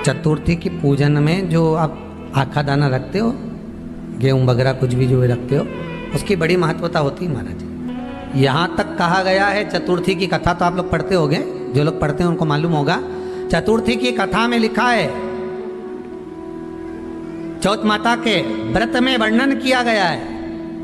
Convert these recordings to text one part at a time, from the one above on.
चतुर्थी की पूजन में जो आप आखा दाना रखते हो, गेहूं वगैरह कुछ भी जो भी रखते हो, उसकी बड़ी महत्वता होती है महाराज। यहाँ तक कहा गया है, चतुर्थी की कथा तो आप लोग पढ़ते होंगे, जो लोग पढ़ते हैं उनको मालूम होगा। चतुर्थी की कथा में लिखा है, चौथ माता के व्रत में वर्णन किया गया है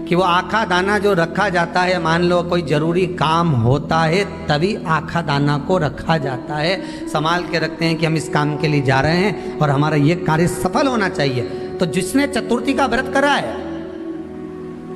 कि वो आखा दाना जो रखा जाता है, मान लो कोई जरूरी काम होता है तभी आखा दाना को रखा जाता है, संभाल के रखते हैं कि हम इस काम के लिए जा रहे हैं और हमारा ये कार्य सफल होना चाहिए। तो जिसने चतुर्थी का व्रत करा है,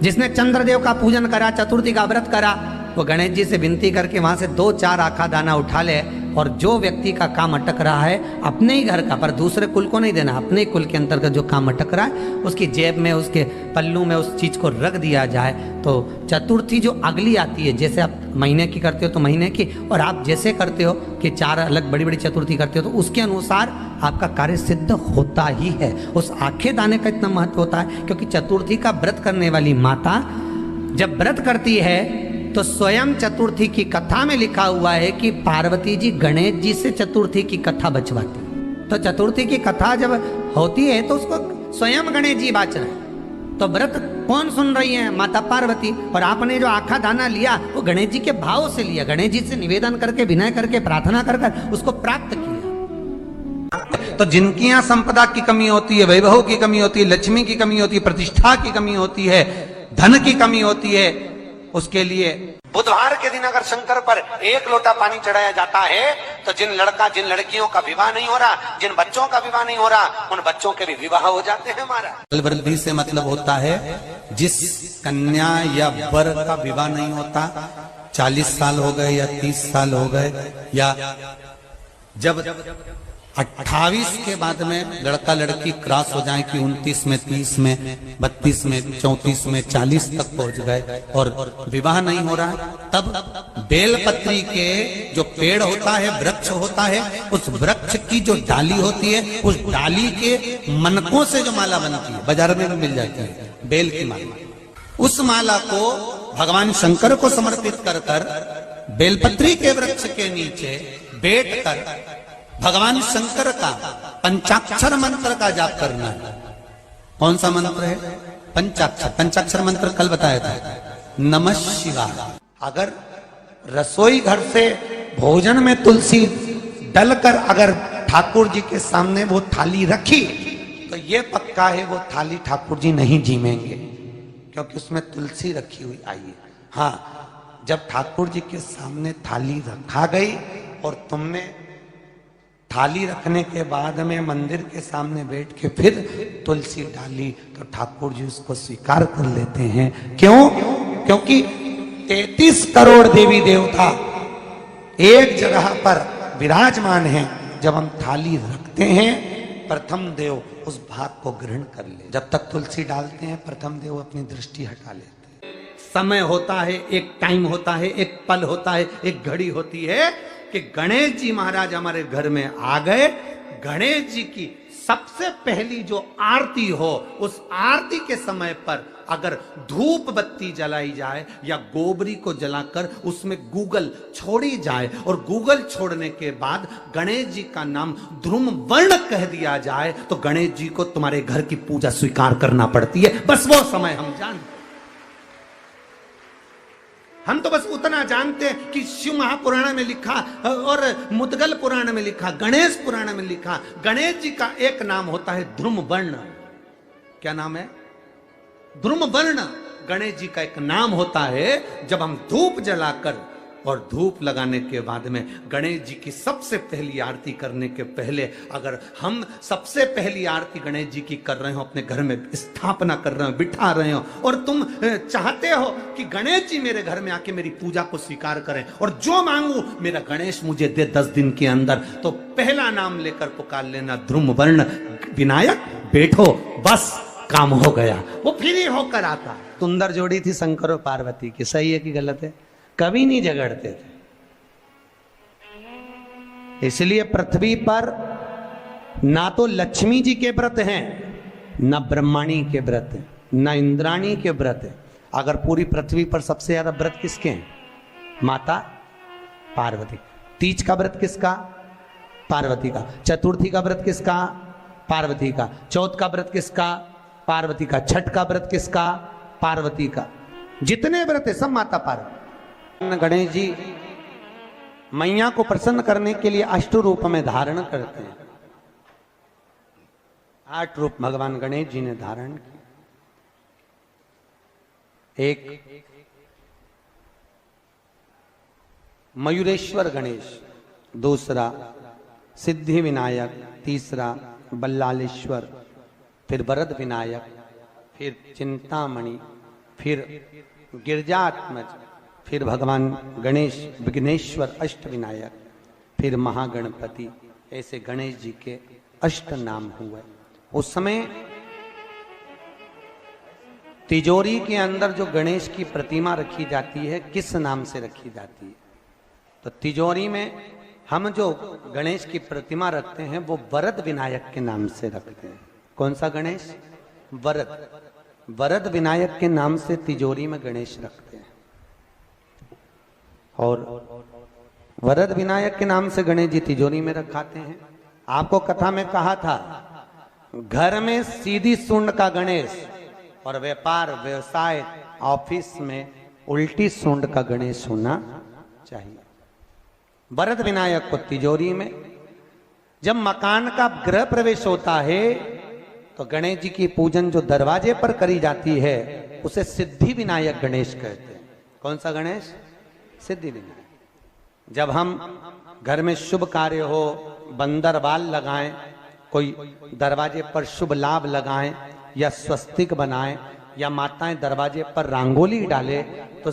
जिसने चंद्रदेव का पूजन करा, चतुर्थी का व्रत करा, वो गणेश जी से विनती करके वहां से 2-4 आखा दाना उठा ले, और जो व्यक्ति का काम अटक रहा है अपने ही घर का, पर दूसरे कुल को नहीं देना, अपने ही कुल के अंतर्गत जो काम अटक रहा है उसकी जेब में, उसके पल्लू में उस चीज़ को रख दिया जाए। तो चतुर्थी जो अगली आती है, जैसे आप महीने की करते हो तो महीने की, और आप जैसे करते हो कि 4 अलग बड़ी बड़ी चतुर्थी करते हो तो उसके अनुसार आपका कार्य सिद्ध होता ही है। उस आखे दाने का इतना महत्व होता है क्योंकि चतुर्थी का व्रत करने वाली माता जब व्रत करती है तो स्वयं चतुर्थी की कथा में लिखा हुआ है कि पार्वती जी गणेश जी से चतुर्थी की कथा बचवाती। तो चतुर्थी की कथा जब होती है तो उसको स्वयं गणेश जी बाच रहे हैं। तो व्रत कौन सुन रही है? माता पार्वती। और आपने जो आखा दाना लिया वो गणेश जी के भाव से लिया, गणेश जी से निवेदन करके, विनय करके, प्रार्थना कर उसको प्राप्त किया। तो जिनकी यहाँ संपदा की कमी होती है, वैभव की कमी होती है, लक्ष्मी की कमी होती है, प्रतिष्ठा की कमी होती है, धन की कमी होती है, उसके लिए बुधवार के दिन अगर शंकर पर 1 लोटा पानी चढ़ाया जाता है तो जिन लड़कियों का विवाह नहीं हो रहा, जिन बच्चों का विवाह नहीं हो रहा, उन बच्चों के भी विवाह हो जाते हैं। हमारा वृद्धि से मतलब होता है जिस कन्या या वर का विवाह नहीं होता, 40 साल हो गए या 30 साल हो गए, या जब 28 के बाद में लड़का लड़की क्रॉस हो जाए कि 29 में, 30 में, 32 में, 34 में, 40 तक पहुंच गए और विवाह नहीं हो रहा है, तब बेलपत्री के जो पेड़ होता है, वृक्ष होता है, उस वृक्ष की जो डाली होती है, उस डाली के मनकों से जो माला बनती है, बाजार में भी मिल जाती है बेल की माला, उस माला को भगवान शंकर को समर्पित कर कर बेलपत्री के वृक्ष के नीचे बैठ कर भगवान शंकर का पंचाक्षर मंत्र का जाप करना है। कौन सा मंत्र है? पंचाक्षर। पंचाक्षर मंत्र कल बताया था, नमः शिवाय। अगर रसोई घर से भोजन में तुलसी डलकर अगर ठाकुर जी के सामने वो थाली रखी तो ये पक्का है वो थाली ठाकुर जी नहीं जीमेंगे, क्योंकि उसमें तुलसी रखी हुई आई है। हाँ, जब ठाकुर जी के सामने थाली रखा गई और तुमने थाली रखने के बाद में मंदिर के सामने बैठ के फिर तुलसी डाली तो ठाकुर जी उसको स्वीकार कर लेते हैं। क्यों? क्योंकि 33 करोड़ देवी देवता एक जगह पर विराजमान हैं। जब हम थाली रखते हैं, प्रथम देव उस भाग को ग्रहण कर ले। जब तक तुलसी डालते हैं, प्रथम देव अपनी दृष्टि हटा लेते हैं। समय होता है, एक टाइम होता है, एक पल होता है, एक घड़ी होती है कि गणेश जी महाराज हमारे घर में आ गए। गणेश जी की सबसे पहली जो आरती हो, उस आरती के समय पर अगर धूप बत्ती जलाई जाए या गोबरी को जलाकर उसमें गूगल छोड़ी जाए और गूगल छोड़ने के बाद गणेश जी का नाम ध्रुम वर्ण कह दिया जाए तो गणेश जी को तुम्हारे घर की पूजा स्वीकार करना पड़ती है। बस वो समय हम जानते। हम तो बस उतना जानते हैं कि शिव महापुराण में लिखा और मुद्गल पुराण में लिखा, गणेश पुराण में लिखा, गणेश जी का एक नाम होता है ध्रुम वर्ण। क्या नाम है? ध्रुम वर्ण गणेश जी का एक नाम होता है। जब हम धूप जलाकर और धूप लगाने के बाद में गणेश जी की सबसे पहली आरती करने के पहले अगर हम सबसे पहली आरती गणेश जी की कर रहे हो, अपने घर में स्थापना कर रहे हो, बिठा रहे हो, और तुम चाहते हो कि गणेश जी मेरे घर में आके मेरी पूजा को स्वीकार करें और जो मांगू मेरा गणेश मुझे दे 10 दिन के अंदर, तो पहला नाम लेकर पुकार लेना ध्रुम वर्ण विनायक, बैठो, बस काम हो गया। वो फिर ही होकर आता। सुंदर जोड़ी थी शंकर और पार्वती की, सही है कि गलत है? कभी नहीं झगड़ते थे। इसलिए पृथ्वी पर ना तो लक्ष्मी जी के व्रत हैं, ना ब्रह्माणी के व्रत हैं, ना इंद्राणी के व्रत हैं। अगर पूरी पृथ्वी पर सबसे ज्यादा व्रत किसके हैं? माता पार्वती। तीज का व्रत किसका? पार्वती का। चतुर्थी का व्रत किसका? पार्वती का। चौथ का व्रत किसका? पार्वती का। छठ का व्रत किसका? पार्वती का। जितने व्रत है सब माता पार्वती। गणेश जी मैया को प्रसन्न करने के लिए अष्ट रूप में धारण करते हैं। 8 रूप भगवान गणेश जी ने धारण किए। एक मयूरेश्वर गणेश, दूसरा सिद्धि विनायक, तीसरा बल्लालेश्वर, फिर वरद विनायक, फिर चिंतामणि, फिर गिरजात्मज, फिर भगवान गणेश विघ्नेश्वर अष्ट विनायक, फिर महागणपति। ऐसे गणेश जी के अष्ट नाम हुए। उस समय तिजोरी के अंदर जो गणेश की प्रतिमा रखी जाती है किस नाम से रखी जाती है? तो तिजोरी में हम जो गणेश की प्रतिमा रखते हैं वो वरद विनायक के नाम से रखते हैं। कौन सा गणेश? वरद। वरद विनायक के नाम से तिजोरी में गणेश रखते हैं। और वरद विनायक के नाम से गणेश जी तिजोरी में रखाते हैं। आपको कथा में कहा था घर में सीधी सूंड का गणेश और व्यापार व्यवसाय ऑफिस में उल्टी सूंड का गणेश होना चाहिए। वरद विनायक को तिजोरी में। जब मकान का गृह प्रवेश होता है तो गणेश जी की पूजन जो दरवाजे पर करी जाती है उसे सिद्धि विनायक गणेश कहते हैं। कौन सा गणेश? सिद्धि विनायक। जब हम घर में शुभ कार्य हो, बंदर बाल लगाएं, कोई दरवाजे पर शुभ लाभ लगाएं या स्वस्तिक बनाएं या माताएं दरवाजे पर रंगोली डाले तो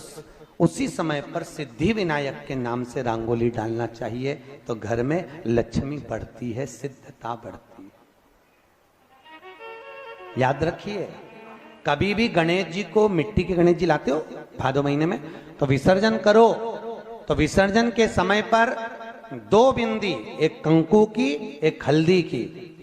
उसी समय पर सिद्धि विनायक के नाम से रंगोली डालना चाहिए। तो घर में लक्ष्मी बढ़ती है, सिद्धता बढ़ती है। याद रखिए, कभी भी गणेश जी को, मिट्टी के गणेश जी लाते हो भादो महीने में, तो विसर्जन करो तो विसर्जन के समय पर 2 बिंदी, एक कंकु की एक हल्दी की,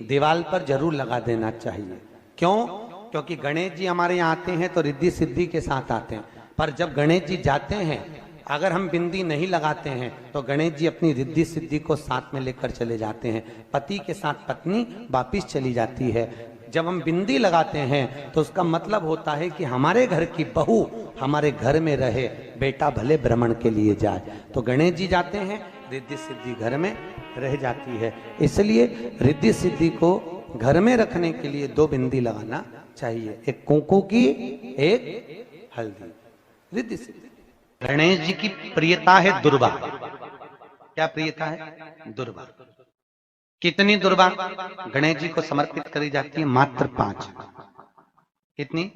दीवार पर जरूर लगा देना चाहिए। क्यों? क्योंकि गणेश जी हमारे यहाँ आते हैं तो रिद्धि सिद्धि के साथ आते हैं, पर जब गणेश जी जाते हैं अगर हम बिंदी नहीं लगाते हैं तो गणेश जी अपनी रिद्धि सिद्धि को साथ में लेकर चले जाते हैं। पति के साथ पत्नी वापिस चली जाती है। जब हम बिंदी लगाते हैं तो उसका मतलब होता है कि हमारे घर की बहू हमारे घर में रहे, बेटा भले भ्रमण के लिए जाए। तो गणेश जी जाते हैं, रिद्धि सिद्धि घर में रह जाती है। इसलिए रिद्धि सिद्धि को घर में रखने के लिए 2 बिंदी लगाना चाहिए, एक कुंकू की एक हल्दी। रिद्धि सिद्धि। गणेश जी की प्रियता है दुर्वा। क्या प्रियता है? दुर्वा। कितनी दुर्वा गणेश जी को समर्पित करी जाती है? मात्र 5। कितनी?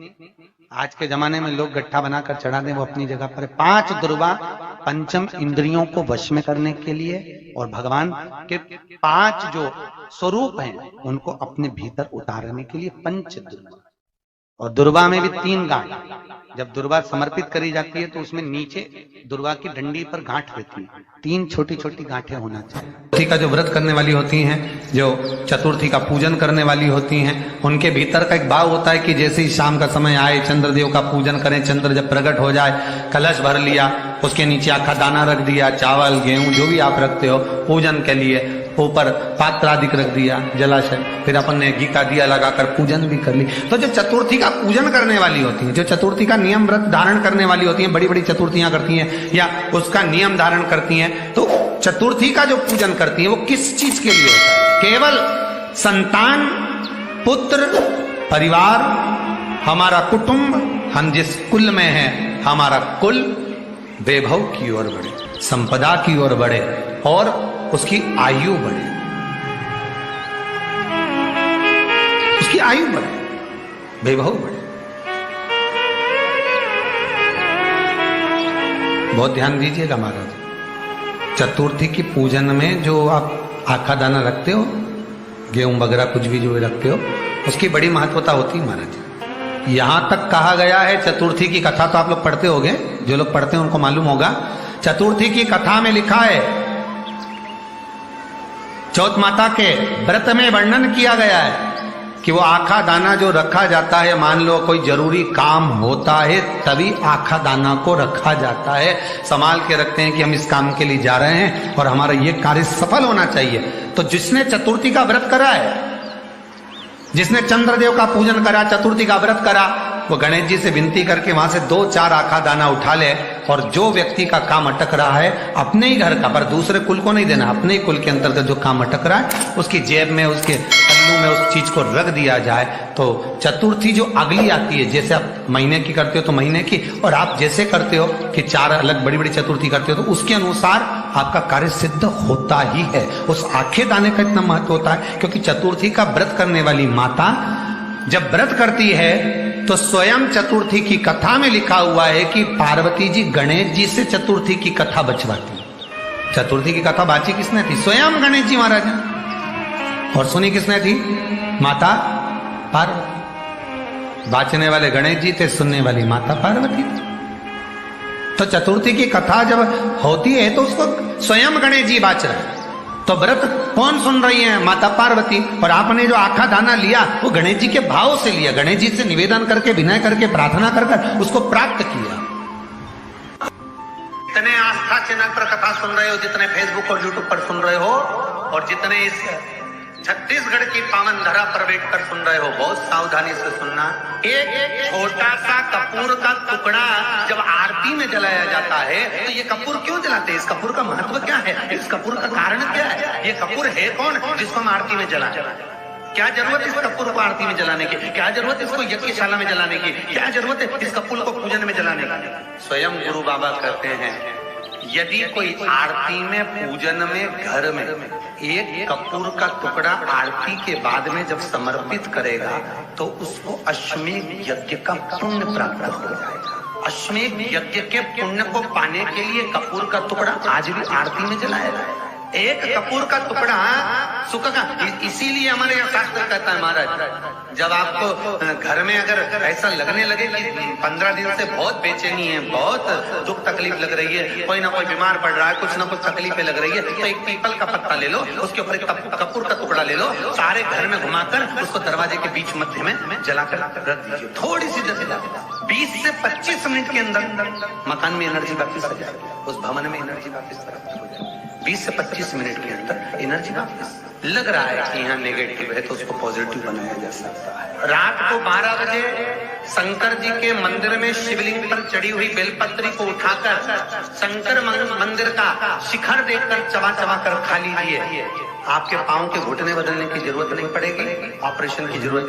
आज के जमाने में लोग गट्ठा बनाकर चढ़ा दें, वो अपनी जगह पर 5 दुर्वा पंचम इंद्रियों को वश में करने के लिए और भगवान के 5 जो स्वरूप हैं उनको अपने भीतर उतारने के लिए 5 दुर्वा। और दुर्वा में भी 3 गांठ। जब दुर्वा समर्पित करी जाती है तो उसमें नीचे दुर्वा की डंडी पर गांठ रहती है, 3 छोटी छोटी गांठें होना चाहिए। चतुर्थी का जो व्रत करने वाली होती हैं, जो चतुर्थी का पूजन करने वाली होती हैं, उनके भीतर का एक भाव होता है कि जैसे ही शाम का समय आए चंद्रदेव का पूजन करें। चंद्र जब प्रकट हो जाए, कलश भर लिया, उसके नीचे आखा दाना रख दिया, चावल गेहूं जो भी आप रखते हो पूजन के लिए, ऊपर पात्र आदि रख दिया, जलाशय, फिर अपन ने घी का दिया लगाकर पूजन भी कर ली। तो जो चतुर्थी का पूजन करने वाली होती है, जो चतुर्थी का नियम व्रत धारण करने वाली होती हैं, बड़ी बड़ी चतुर्थियां करती हैं या उसका नियम धारण करती हैं, तो चतुर्थी का जो पूजन करती है वो किस चीज के लिए होता है? केवल संतान, पुत्र, परिवार, हमारा कुटुंब, हम जिस कुल में हैं, हमारा कुल वैभव की ओर बढ़े, संपदा की ओर बढ़े और उसकी आयु बढ़े, उसकी आयु बढ़े, वैभव बढ़े। बहुत ध्यान दीजिएगा महाराज। चतुर्थी की पूजन में जो आप आखा दाना रखते हो, गेहूं वगैरह कुछ भी जो रखते हो, उसकी बड़ी महत्वता होती है महाराज। यहां तक कहा गया है, चतुर्थी की कथा तो आप लोग पढ़ते होंगे, जो लोग पढ़ते हैं उनको मालूम होगा। चतुर्थी की कथा में लिखा है, चौथ माता के व्रत में वर्णन किया गया है कि वो आखा दाना जो रखा जाता है, मान लो कोई जरूरी काम होता है तभी आखा दाना को रखा जाता है, संभाल के रखते हैं कि हम इस काम के लिए जा रहे हैं और हमारा ये कार्य सफल होना चाहिए। तो जिसने चतुर्थी का व्रत करा है, जिसने चंद्रदेव का पूजन करा, चतुर्थी का व्रत करा, वो गणेश जी से विनती करके वहां से 2-4 आखा दाना उठा ले और जो व्यक्ति का काम अटक रहा है अपने ही घर का, पर दूसरे कुल को नहीं देना, अपने ही कुल के अंतर्गत जो काम अटक रहा है उसकी जेब में, उसके पल्लू में उस चीज को रख दिया जाए। तो चतुर्थी जो अगली आती है, जैसे आप महीने की करते हो तो महीने की, और आप जैसे करते हो कि 4 अलग बड़ी बड़ी चतुर्थी करते हो तो उसके अनुसार आपका कार्य सिद्ध होता ही है। उस आखे दाने का इतना महत्व होता है क्योंकि चतुर्थी का व्रत करने वाली माता जब व्रत करती है तो स्वयं चतुर्थी की कथा में लिखा हुआ है कि पार्वती जी गणेश जी से चतुर्थी की कथा बचवाती। चतुर्थी की कथा बाची किसने थी? स्वयं गणेश जी महाराज ने। और सुनी किसने थी? माता पार्वती। बाचने वाले गणेश जी थे, सुनने वाली माता पार्वती थी। तो चतुर्थी की कथा जब होती है तो उसको स्वयं गणेश जी बाच रहे हैं। तो व्रत कौन सुन रही है? माता पार्वती। और आपने जो आखा दाना लिया वो गणेश जी के भाव से लिया, गणेश जी से निवेदन करके, विनय करके, प्रार्थना कर उसको प्राप्त किया। जितने आस्था चैनल पर कथा सुन रहे हो, जितने फेसबुक और यूट्यूब पर सुन रहे हो, और जितने इस छत्तीसगढ़ की पावन धरा पर बैठकर सुन रहे हो, बहुत सावधानी से सुनना। एक छोटा सा कपूर का टुकड़ा जब आरती में जलाया जाता है तो ये कपूर क्यों जलाते हैं? इस कपूर का महत्व क्या है? इस कपूर का कारण क्या है? ये कपूर है कौन जिसको हम आरती में जलाते हैं? क्या जरूरत इस कपूर को आरती में जलाने की? क्या जरूरत इसको यज्ञशाला में जलाने की? क्या जरूरत है इस कपूर को पूजन में जलाने की? स्वयं गुरु बाबा कहते हैं यदि कोई आरती में, पूजन में, घर में एक कपूर का टुकड़ा आरती के बाद में जब समर्पित करेगा तो उसको अश्वमेध यज्ञ का पुण्य प्राप्त हो जाएगा। अश्वमेध यज्ञ के पुण्य को पाने के लिए कपूर का टुकड़ा आज भी आरती में जलाया जाए। एक कपूर का टुकड़ा सुख का, इसीलिए हमारे यहाँ शास्त्र कहता है महाराज, जब आपको घर में अगर ऐसा लगने लगे कि 15 दिन से बहुत बेचैनी है, बहुत दुख तकलीफ लग रही है, कोई ना कोई बीमार पड़ रहा है, कुछ ना कुछ तकलीफें लग रही है, तो एक पीपल का पत्ता ले लो, उसके ऊपर एक कपूर का टुकड़ा ले लो, सारे घर में घुमाकर उसको दरवाजे के बीच मध्य में जलाकर रख दीजिए। थोड़ी सी जगह 20 से 25 मिनट के अंदर मकान में एनर्जी वापिस आ जाएगी, उस भवन में एनर्जी वापिस प्राप्त हो जाएगी। 20 से 25 मिनट के अंदर एनर्जी वापस। लग रहा है कि यहाँ नेगेटिव है तो उसको पॉजिटिव बनाया जा सकता है। रात को 12 बजे शंकर जी के मंदिर में शिवलिंग पर चढ़ी हुई बेलपत्री को उठाकर शंकर मंदिर का शिखर देखकर चबा चबा कर खा लीजिए। आपके पांव के घुटने बदलने की जरूरत नहीं पड़ेगी, ऑपरेशन की जरूरत